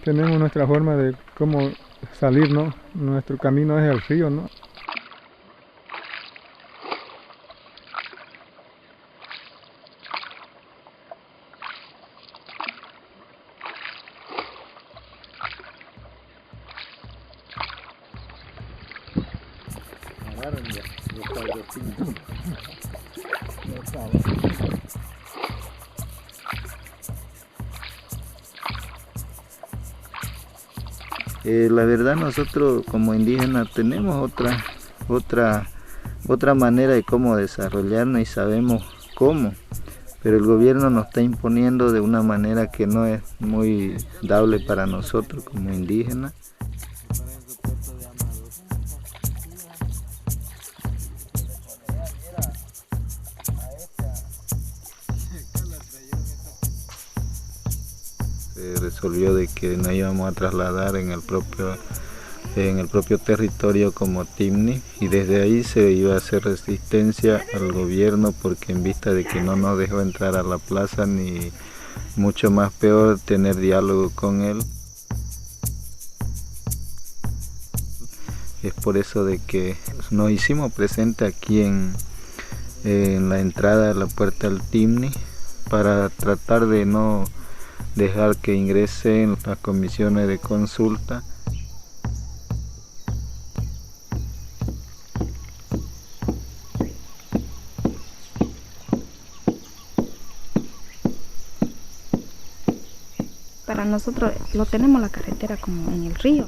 Tenemos nuestra forma de cómo salir, ¿no? Nuestro camino es el río, ¿no? La verdad nosotros como indígenas tenemos otra manera de cómo desarrollarnos y sabemos cómo, pero el gobierno nos está imponiendo de una manera que no es muy dable para nosotros como indígenas. Se resolvió de que nos íbamos a trasladar en el propio territorio como Timni, y desde ahí se iba a hacer resistencia al gobierno porque en vista de que no nos dejó entrar a la plaza ni mucho más peor tener diálogo con él. Es por eso de que nos hicimos presente aquí en la entrada de la puerta al Timni para tratar de no dejar que ingresen las comisiones de consulta. Para nosotros lo tenemos la carretera como en el río.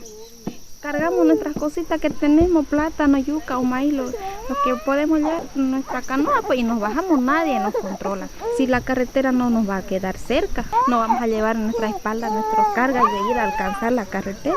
Cargamos nuestras cositas que tenemos, plátano, yuca o maíz, lo que podemos llevar en nuestra canoa, pues, y nos bajamos, nadie nos controla. Si la carretera no nos va a quedar cerca, no vamos a llevar en nuestra espalda nuestras cargas y de ir a alcanzar la carretera.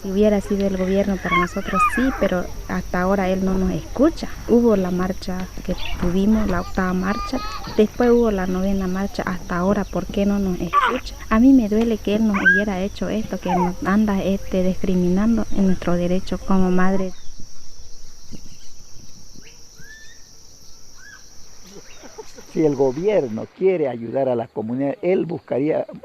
Si hubiera sido el gobierno para nosotros sí, pero hasta ahora él no nos escucha. Hubo la marcha que tuvimos, la 8ª marcha, después hubo la 9ª marcha, hasta ahora, ¿por qué no nos escucha? A mí me duele que él nos hubiera hecho esto, que nos anda discriminando en nuestro derecho como madre. Si el gobierno quiere ayudar a la comunidad, él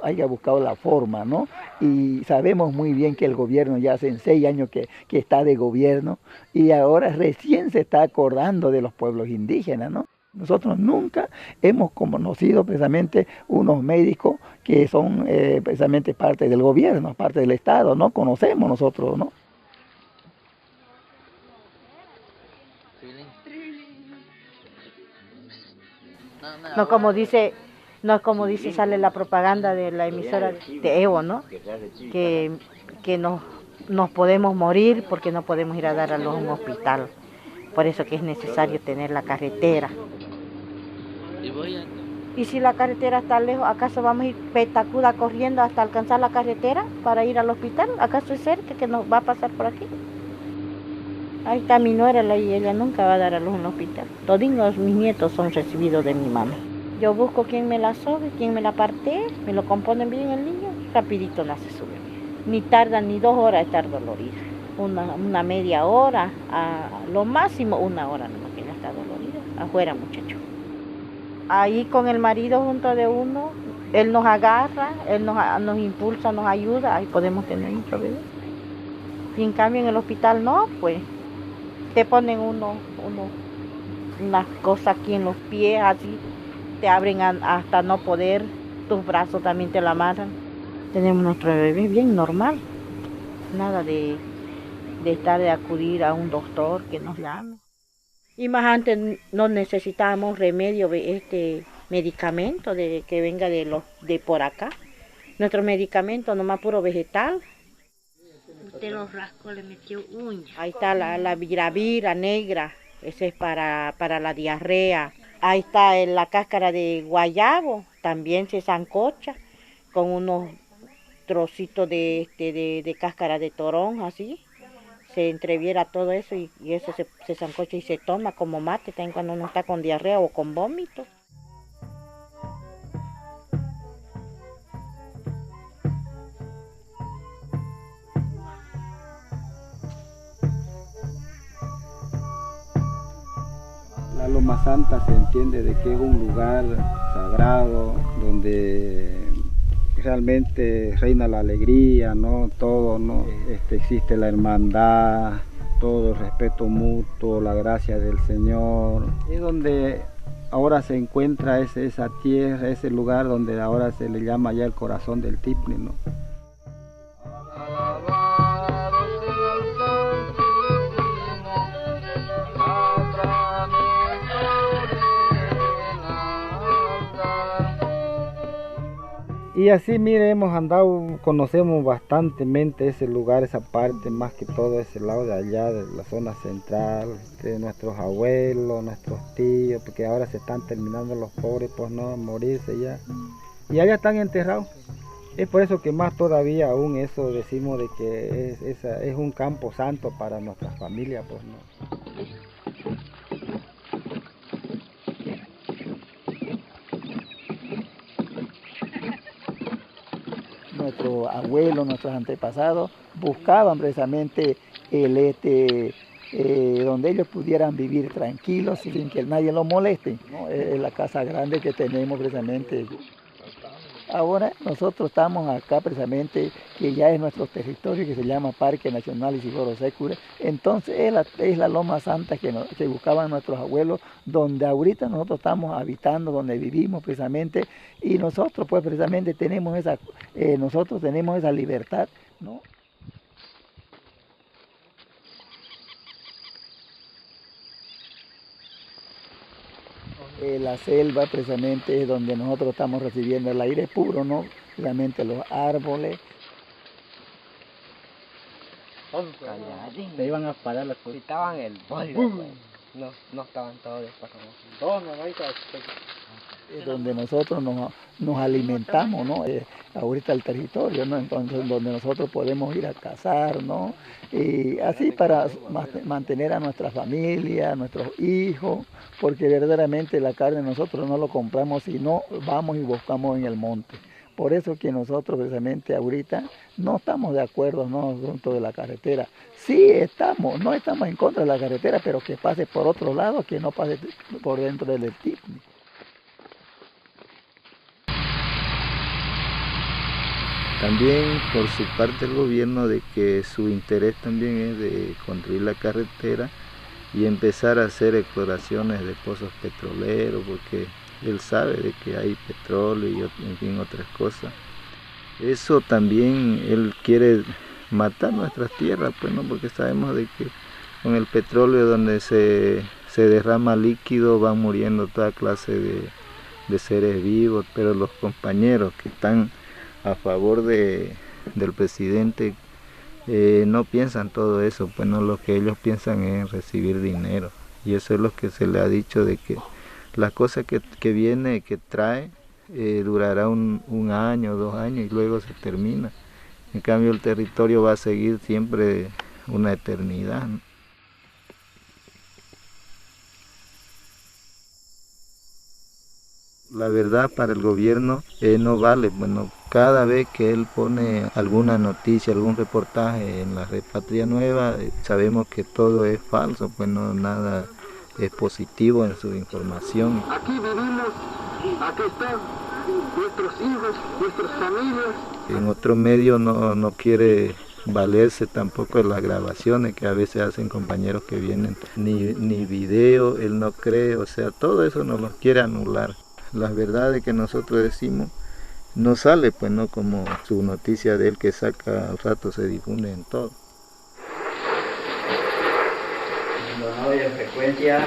haya buscado la forma, ¿no? Y sabemos muy bien que el gobierno ya hace 6 años que está de gobierno y ahora recién se está acordando de los pueblos indígenas, ¿no? Nosotros nunca hemos conocido precisamente unos médicos que son precisamente parte del gobierno, parte del Estado, ¿no? Conocemos nosotros, ¿no? No como dice, sale la propaganda de la emisora de Evo, ¿no? Que nos podemos morir porque no podemos ir a dar a luz a un hospital. Por eso que es necesario tener la carretera. Y si la carretera está lejos, ¿acaso vamos a ir petacuda corriendo hasta alcanzar la carretera para ir al hospital? ¿Acaso es cerca que nos va a pasar por aquí? Ahí está mi nuera y ella nunca va a dar a luz en el hospital. Todos mis nietos son recibidos de mi mamá. Yo busco quien me la sobe, quien me la partee, me lo componen bien el niño, rapidito nace su bebé. Ni tarda ni 2 horas estar dolorida. Una media hora, a lo máximo 1 hora nomás que ya está dolorida. Afuera, muchacho. Ahí con el marido junto de uno, él nos agarra, él nos impulsa, nos ayuda, ahí podemos tener nuestro bebé. Y en cambio en el hospital no, pues te ponen unas cosas aquí en los pies, así, te abren hasta no poder, tus brazos también te lo amarran. Tenemos nuestro bebé bien normal, nada de estar de acudir a un doctor que nos llame. Y más antes no necesitábamos remedio, medicamento que venga de por acá. Nuestro medicamento nomás puro vegetal. Usted los rascó, le metió uña. Ahí está la viravira negra, ese es para la diarrea. Ahí está la cáscara de guayabo, también se sancocha con unos trocitos de cáscara de toronja, así. Se entreviera todo eso y eso se sancocha y se toma como mate también cuando uno está con diarrea o con vómito. La Loma Santa se entiende de que es un lugar sagrado donde realmente reina la alegría, ¿no? Todo, ¿no? Existe la hermandad, todo el respeto mutuo, la gracia del Señor. Es donde ahora se encuentra esa tierra, ese lugar donde ahora se le llama ya el corazón del Tipni, ¿no? Y así, mire, hemos andado, conocemos bastantemente ese lugar, esa parte, más que todo ese lado de allá, de la zona central, de nuestros abuelos, nuestros tíos, porque ahora se están terminando los pobres, pues no, a morirse ya. Y allá están enterrados. Es por eso que más todavía aún eso decimos de que es un campo santo para nuestra familia, pues no. Nuestros abuelos, nuestros antepasados buscaban precisamente donde ellos pudieran vivir tranquilos sin que nadie los moleste, ¿no? Es la casa grande que tenemos precisamente. Ahora nosotros estamos acá precisamente, que ya es nuestro territorio, que se llama Parque Nacional Isidoro Sécure. Entonces es la Loma Santa que buscaban nuestros abuelos, donde ahorita nosotros estamos habitando, donde vivimos precisamente, y nosotros pues precisamente tenemos esa libertad, ¿no? La selva precisamente es donde nosotros estamos recibiendo el aire puro, ¿no? Realmente los árboles. Se iban a parar las cosas. Estaban el polvo, pues. No estaban todos despasados. Todos normalitos. Es donde nosotros nos alimentamos, ¿no? Ahorita el territorio, ¿no? Entonces donde nosotros podemos ir a cazar, ¿no? Y así para mantener a nuestra familia, a nuestros hijos, porque verdaderamente la carne nosotros no lo compramos, sino vamos y buscamos en el monte. Por eso que nosotros precisamente ahorita no estamos de acuerdo, ¿no? Junto de la carretera. Sí no estamos en contra de la carretera, pero que pase por otro lado, que no pase por dentro del Tipni. También por su parte el gobierno de que su interés también es de construir la carretera y empezar a hacer exploraciones de pozos petroleros, porque él sabe de que hay petróleo y en fin otras cosas. Eso también él quiere matar nuestras tierras, pues no, porque sabemos de que con el petróleo donde se derrama líquido van muriendo toda clase de seres vivos, pero los compañeros que están a favor del presidente no piensan todo eso, pues no, lo que ellos piensan es recibir dinero, y eso es lo que se le ha dicho, de que la cosa que viene, que trae, durará un año, 2 años y luego se termina. En cambio el territorio va a seguir siempre una eternidad, ¿no? La verdad para el gobierno no vale. Bueno, cada vez que él pone alguna noticia, algún reportaje en la Red Patria Nueva, sabemos que todo es falso, pues no, nada es positivo en su información. Aquí vivimos, aquí están nuestros hijos, nuestras familias. En otro medio no quiere valerse tampoco de las grabaciones que a veces hacen compañeros que vienen, ni video, él no cree, o sea, todo eso nos lo quiere anular. las verdades que nosotros decimos no sale, pues no como su noticia de él que saca al rato se difunde en todo. Bueno, oye, frecuencia,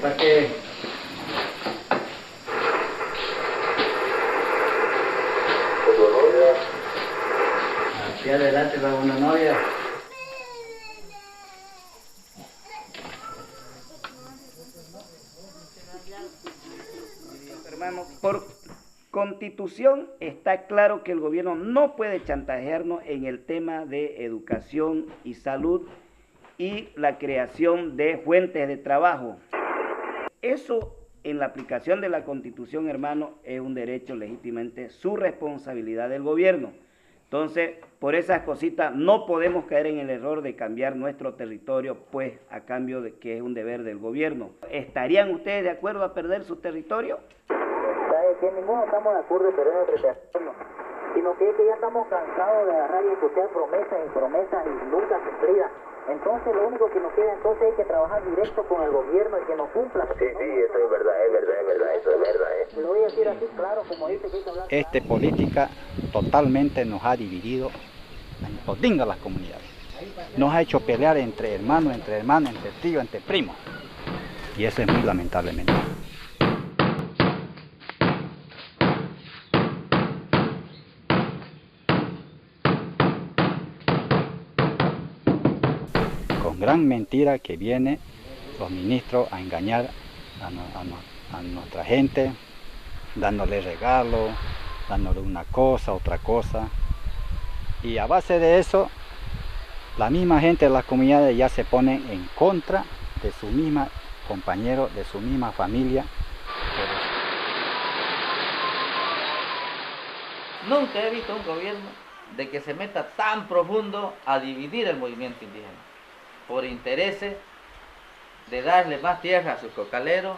parque. Hacia adelante va una novia. Hermano, por Constitución está claro que el gobierno no puede chantajearnos en el tema de educación y salud y la creación de fuentes de trabajo. Eso en la aplicación de la Constitución, hermano, es un derecho legítimamente, su responsabilidad del gobierno. Entonces, por esas cositas no podemos caer en el error de cambiar nuestro territorio, pues a cambio de que es un deber del gobierno. ¿Estarían ustedes de acuerdo a perder su territorio? Que ninguno estamos de acuerdo en perder nuestro territorio, sino que ya estamos cansados de agarrar y escuchar promesas y nunca cumplidas. Entonces lo único que nos queda entonces es que trabajar directo con el gobierno y que nos cumpla. Sí, eso es verdad, eso es verdad. Lo voy a decir así claro, como dice que hay que hablar. Esta política totalmente nos ha dividido en todingas las comunidades. Nos ha hecho pelear entre hermanos, entre tíos, entre primos. Y eso es muy lamentablemente. Gran mentira que vienen los ministros a engañar a nuestra gente, dándole regalos, dándole una cosa, otra cosa. Y a base de eso, la misma gente de las comunidades ya se pone en contra de su misma compañero, de su misma familia. Nunca he visto un gobierno de que se meta tan profundo a dividir el movimiento indígena, por intereses de darle más tierra a sus cocaleros,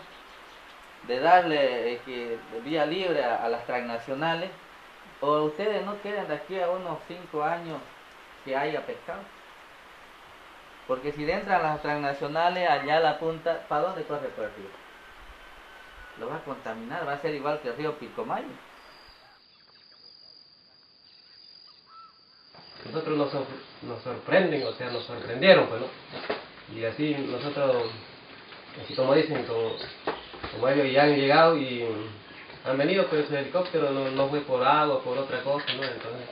de darle vía libre a las transnacionales, o ustedes no quieren de aquí a unos 5 años que haya pescado. Porque si entran las transnacionales allá a la punta, ¿para dónde corre por el río? Lo va a contaminar, va a ser igual que el río Pilcomayo. Nosotros nos sorprenden, o sea, nos sorprendieron, pues, ¿no? Y así nosotros, así como dicen, como ellos ya han llegado y han venido, pues su helicóptero no fue por agua, por otra cosa, ¿no? Entonces,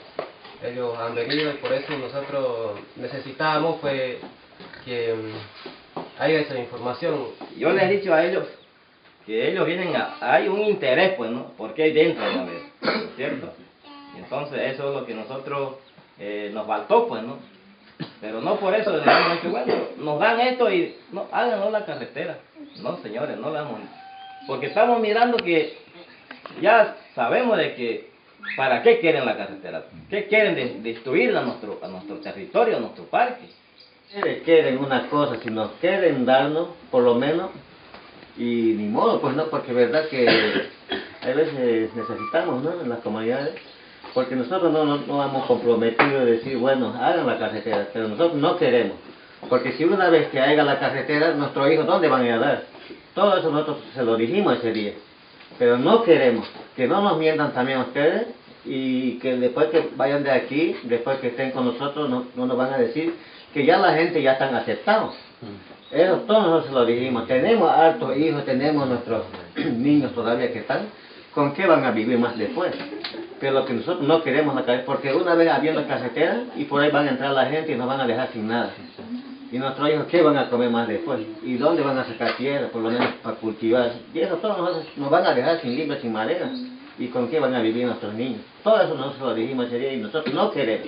ellos han venido y por eso nosotros necesitábamos, pues, que haya esa información. Yo les he dicho a ellos que ellos vienen hay un interés, pues, ¿no? Porque hay dentro de la vez, ¿cierto? Y entonces eso es lo que nosotros nos faltó, pues, ¿no? Pero no por eso les hemos dicho, bueno, nos dan esto y no, háganos la carretera. No, señores, no la hagamos. Porque estamos mirando que ya sabemos de que para qué quieren la carretera, qué quieren destruir a nuestro territorio, a nuestro parque. Quieren una cosa, si nos quieren darnos, por lo menos, y ni modo, pues no, porque es verdad que a veces necesitamos, ¿no? En las comunidades. Porque nosotros no hemos comprometido de decir, bueno, hagan la carretera, pero nosotros no queremos. Porque si una vez que hagan la carretera, nuestros hijos, ¿dónde van a ir a dar? Todo eso nosotros se lo dijimos ese día. Pero no queremos, que no nos mientan también a ustedes y que después que vayan de aquí, después que estén con nosotros, no nos van a decir que ya la gente ya están aceptados. Eso todos nosotros se lo dijimos. Tenemos hartos hijos, tenemos nuestros niños todavía que están. ¿Con qué van a vivir más después? Pero lo que nosotros no queremos la carretera, porque una vez habiendo carretera y por ahí van a entrar la gente y nos van a dejar sin nada. Y nuestros hijos, ¿qué van a comer más después? ¿Y dónde van a sacar tierra, por lo menos para cultivar? Y eso todo nos van a dejar sin libros, sin madera. ¿Y con qué van a vivir nuestros niños? Todo eso nosotros lo dijimos ese día y nosotros no queremos.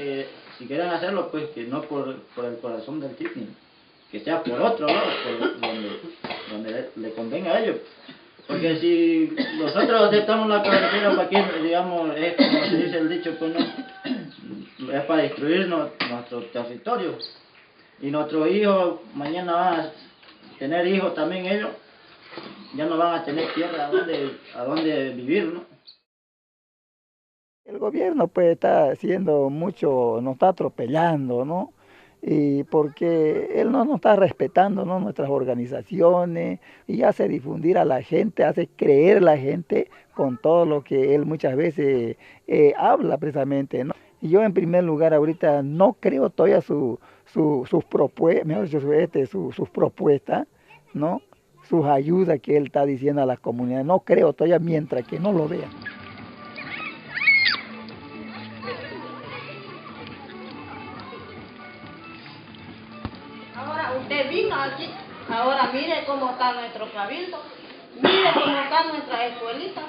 Si quieren hacerlo, pues que no por el corazón del Titni, que sea por otro lado, donde le convenga a ellos. Porque si nosotros aceptamos la carretera, ¿para qué? Digamos, es como se dice el dicho, pues no, es para destruir nuestro territorio. Y nuestros hijos mañana van a tener hijos también ellos, ya no van a tener tierra a dónde vivir, ¿no? El gobierno pues está haciendo mucho, nos está atropellando, ¿no? y porque él no nos está respetando, ¿no?, nuestras organizaciones, y hace difundir a la gente, hace creer a la gente con todo lo que él muchas veces habla precisamente, ¿no? Y yo en primer lugar ahorita no creo todavía sus propuestas, mejor dicho, sus propuestas, ¿no?, sus ayudas que él está diciendo a las comunidades. No creo todavía mientras que no lo vean. Ahora usted vino aquí, ahora mire cómo está nuestro cabildo, mire cómo está nuestra escuelita.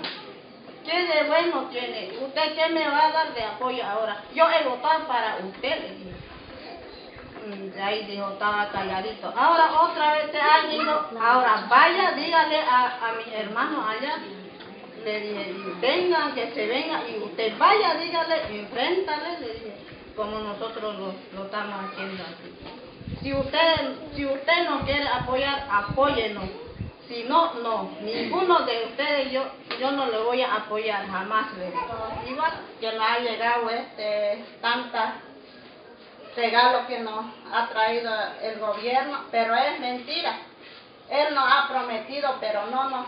¿Qué de bueno tiene? ¿Usted qué me va a dar de apoyo ahora? Yo he votado para usted, le dije. Ahí dijo, estaba calladito. Ahora otra vez se han ido, ahora vaya, dígale a mis hermanos allá. Le dije, vengan, que se vengan, y usted vaya, dígale, enfréntale, le dije, como nosotros lo estamos haciendo aquí. Si usted nos quiere apoyar, apóyenos. Si no, no. Ninguno de ustedes yo no le voy a apoyar, jamás le digo. Igual que nos ha llegado tantos regalos que nos ha traído el gobierno, pero es mentira. Él nos ha prometido, pero no nos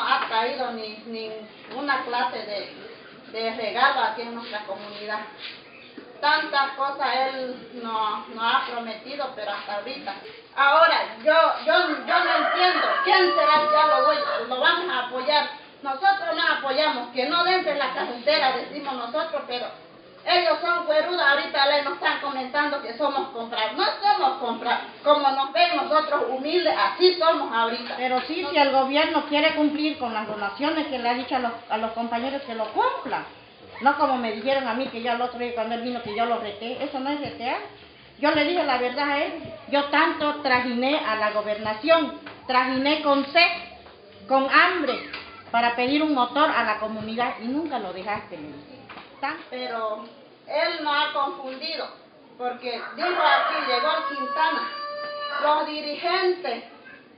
ha traído ni una clase de regalo aquí en nuestra comunidad. Tantas cosas él nos ha prometido, pero hasta ahorita. Ahora, yo no entiendo, ¿quién será que lo vamos a apoyar? Nosotros nos apoyamos, que no den de la carretera, decimos nosotros, pero ellos son cuerudos, ahorita nos están comentando que somos comprados. No somos comprados, como nos ven nosotros humildes, así somos ahorita. Pero sí, si el gobierno quiere cumplir con las donaciones que le ha dicho a los compañeros que lo cumplan. No como me dijeron a mí que yo el otro día cuando él vino que yo lo reté, eso no es retear. Yo le dije la verdad a él, yo tanto trajiné a la gobernación, trajiné con sed, con hambre, para pedir un motor a la comunidad y nunca lo dejaste, le dije. Pero él nos ha confundido, porque dijo aquí, llegó el Quintana, los dirigentes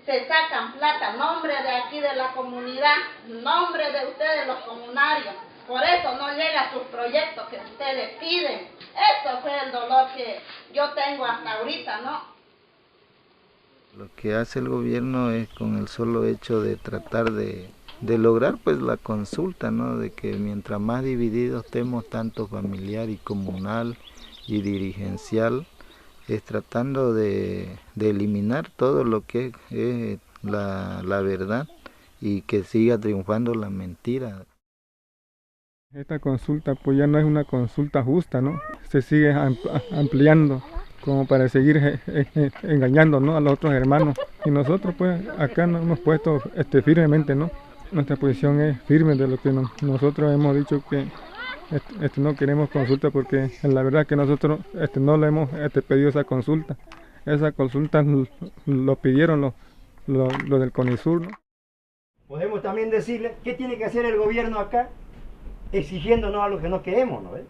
se sacan plata, nombre de aquí de la comunidad, nombre de ustedes los comunarios. Por eso no llega a sus proyectos que ustedes piden. Eso fue el dolor que yo tengo hasta ahorita, ¿no? Lo que hace el gobierno es con el solo hecho de tratar de lograr pues la consulta, ¿no? De que mientras más divididos estemos, tanto familiar y comunal y dirigencial, es tratando de eliminar todo lo que es la verdad y que siga triunfando la mentira. Esta consulta pues ya no es una consulta justa, ¿no? Se sigue ampliando como para seguir engañando, ¿no?, a los otros hermanos. Y nosotros pues acá nos hemos puesto firmemente, ¿no? Nuestra posición es firme de lo que nosotros hemos dicho, que no queremos consulta, porque la verdad que nosotros no le hemos pedido esa consulta. Esa consulta lo pidieron los del CONISUR, ¿no? Podemos también decirle qué tiene que hacer el gobierno acá, exigiéndonos a lo que no queremos, ¿no ves?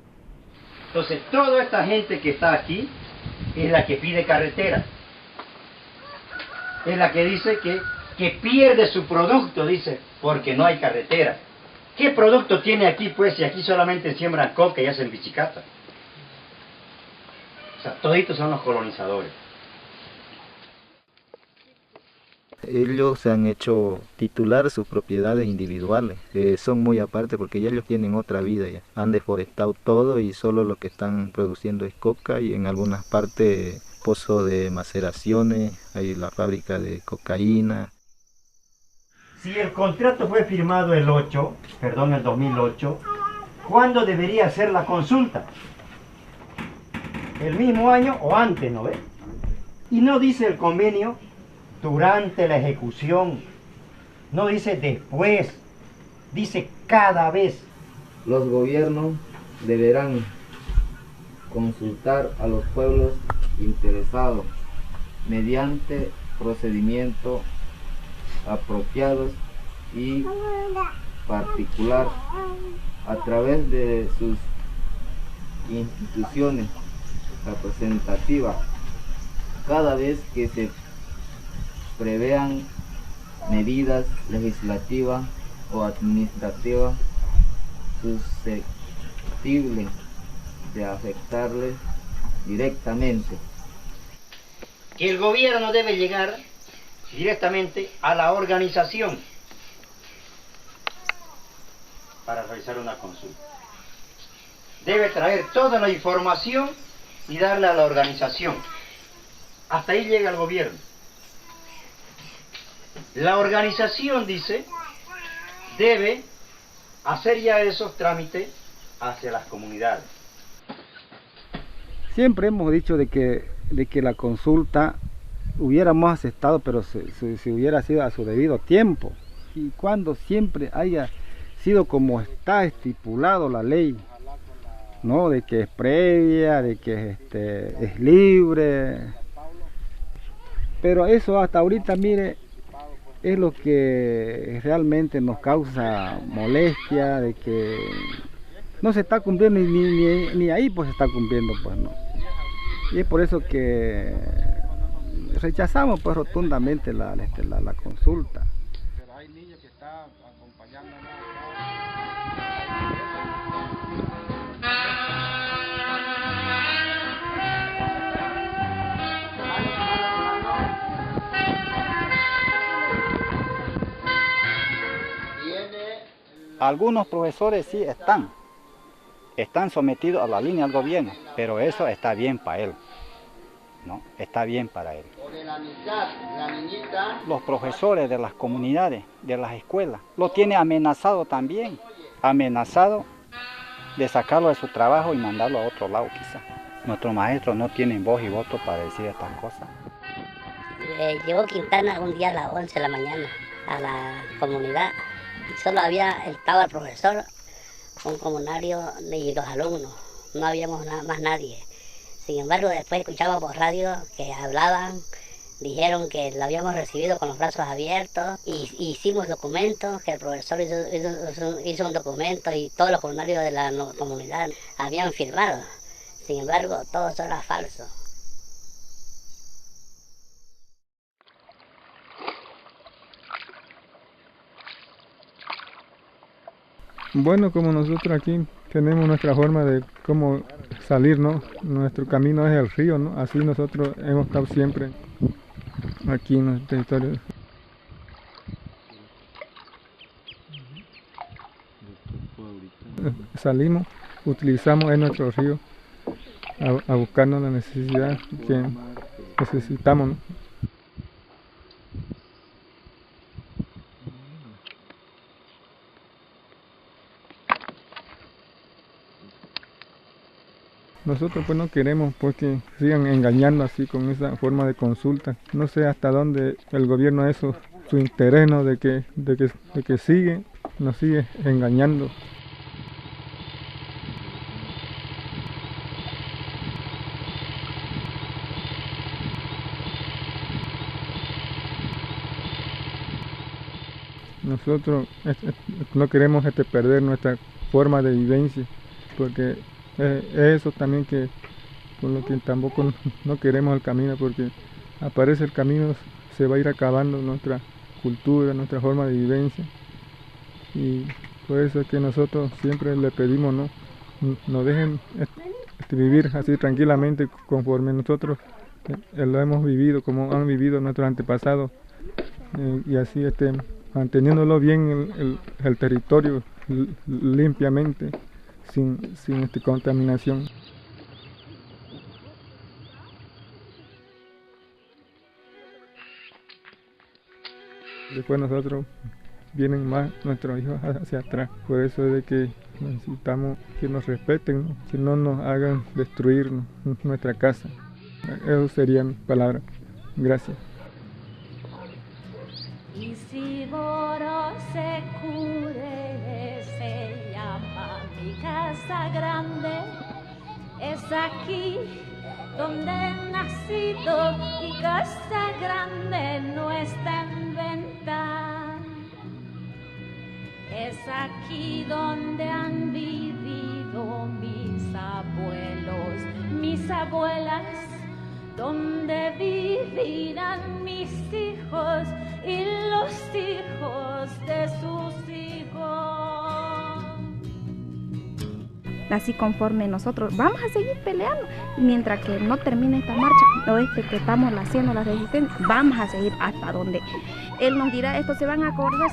Entonces, toda esta gente que está aquí es la que pide carretera. Es la que dice que pierde su producto, dice, porque no hay carretera. ¿Qué producto tiene aquí, pues, si aquí solamente siembran coca y hacen bichicata? O sea, toditos son los colonizadores. Ellos se han hecho titular sus propiedades individuales, son muy aparte porque ya ellos tienen otra vida ya. Han deforestado todo y solo lo que están produciendo es coca, y en algunas partes pozos de maceraciones, hay la fábrica de cocaína. Si el contrato fue firmado el 2008, ¿cuándo debería ser la consulta? ¿El mismo año o antes, no ves? Y no dice el convenio durante la ejecución, no dice después, dice cada vez. Los gobiernos deberán consultar a los pueblos interesados mediante procedimientos apropiados y particular a través de sus instituciones representativas cada vez que se prevean medidas legislativas o administrativas susceptibles de afectarles directamente que el gobierno debe llegar directamente a la organización para realizar una consulta. Debe traer toda la información y darle a la organización. Hasta ahí llega el gobierno. La organización, dice, debe hacer ya esos trámites hacia las comunidades. Siempre hemos dicho de que la consulta hubiéramos aceptado, pero si hubiera sido a su debido tiempo. Y cuando siempre haya sido como está estipulado la ley, ¿no? De que es previa, de que es libre. Pero eso hasta ahorita, mire, es lo que realmente nos causa molestia, de que no se está cumpliendo, ni ahí pues se está cumpliendo, pues no. Y es por eso que rechazamos pues rotundamente la consulta. Pero hay niños que están acompañándonos. Algunos profesores sí están sometidos a la línea del gobierno, pero eso está bien para él, ¿no? Está bien para él. Los profesores de las comunidades, de las escuelas, lo tiene amenazado también, amenazado de sacarlo de su trabajo y mandarlo a otro lado quizá. Nuestros maestros no tienen voz y voto para decir estas cosas. Llegó Quintana un día a las 11 de la mañana a la comunidad. Solo estaba el profesor, un comunario y los alumnos. No habíamos más nadie. Sin embargo, después escuchamos por radio que hablaban, dijeron que lo habíamos recibido con los brazos abiertos y hicimos documentos, que el profesor hizo un documento y todos los comunarios de la comunidad habían firmado. Sin embargo, todo eso era falso. Bueno, como nosotros aquí tenemos nuestra forma de cómo salir, ¿no? Nuestro camino es el río, ¿no? Así nosotros hemos estado siempre aquí en nuestro territorio. Salimos, utilizamos en nuestro río a buscarnos la necesidad que necesitamos, ¿no? Nosotros pues no queremos pues que sigan engañando así con esa forma de consulta. No sé hasta dónde el gobierno eso, su interés, ¿no? de que nos sigue engañando. Nosotros no queremos perder nuestra forma de vivencia, porque eso también que por lo que tampoco no queremos el camino, porque aparece el camino, se va a ir acabando nuestra cultura, nuestra forma de vivencia, y por eso es que nosotros siempre le pedimos, ¿no? Nos dejen vivir así tranquilamente conforme nosotros lo hemos vivido, como han vivido nuestros antepasados, y así manteniéndolo bien el territorio limpiamente, sin contaminación. Después nosotros vienen más nuestros hijos hacia atrás, por eso es de que necesitamos que nos respeten, ¿no? Que no nos hagan destruir nuestra casa. Eso sería mi palabra. Gracias. Y si Boro se cure, se llama mi casa grande. Es aquí donde he nacido y casa grande no está en venta. Es aquí donde han vivido mis abuelos, mis abuelas, donde vivirán mis hijos y los hijos de sus hijos. así conforme nosotros vamos a seguir peleando, mientras que no termine esta marcha, o que estamos haciendo la resistencia, vamos a seguir hasta donde él nos dirá, esto se van a acordar,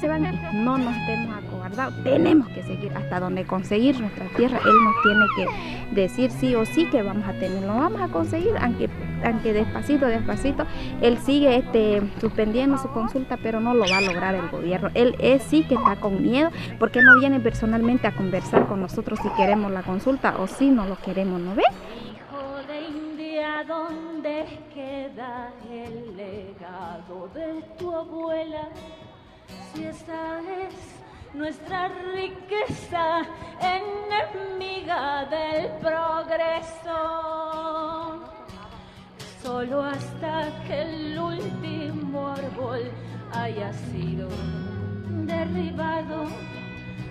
no nos estemos acobardados, tenemos que seguir hasta donde conseguir nuestra tierra. Él nos tiene que decir sí o sí que vamos a tener, lo vamos a conseguir, aunque despacito, él sigue suspendiendo su consulta, pero no lo va a lograr el gobierno. Él sí que está con miedo, porque no viene personalmente a conversar con nosotros si queremos la consulta o si no lo queremos, ¿no ve? Hijo de India, ¿dónde queda el legado de tu abuela? Si esta es nuestra riqueza, enemiga del progreso. Solo hasta que el último árbol haya sido derribado,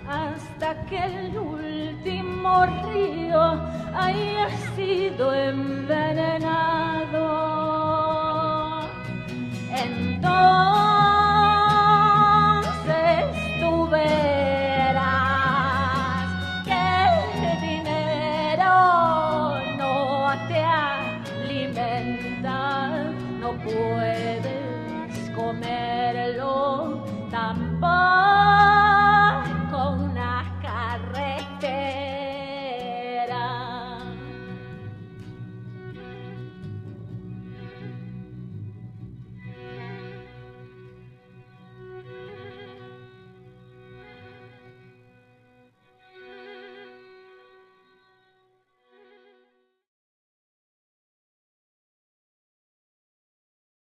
hasta que el último río haya sido envenenado. Entonces tú verás que el dinero no te alimenta, no puedes comerlo tampoco.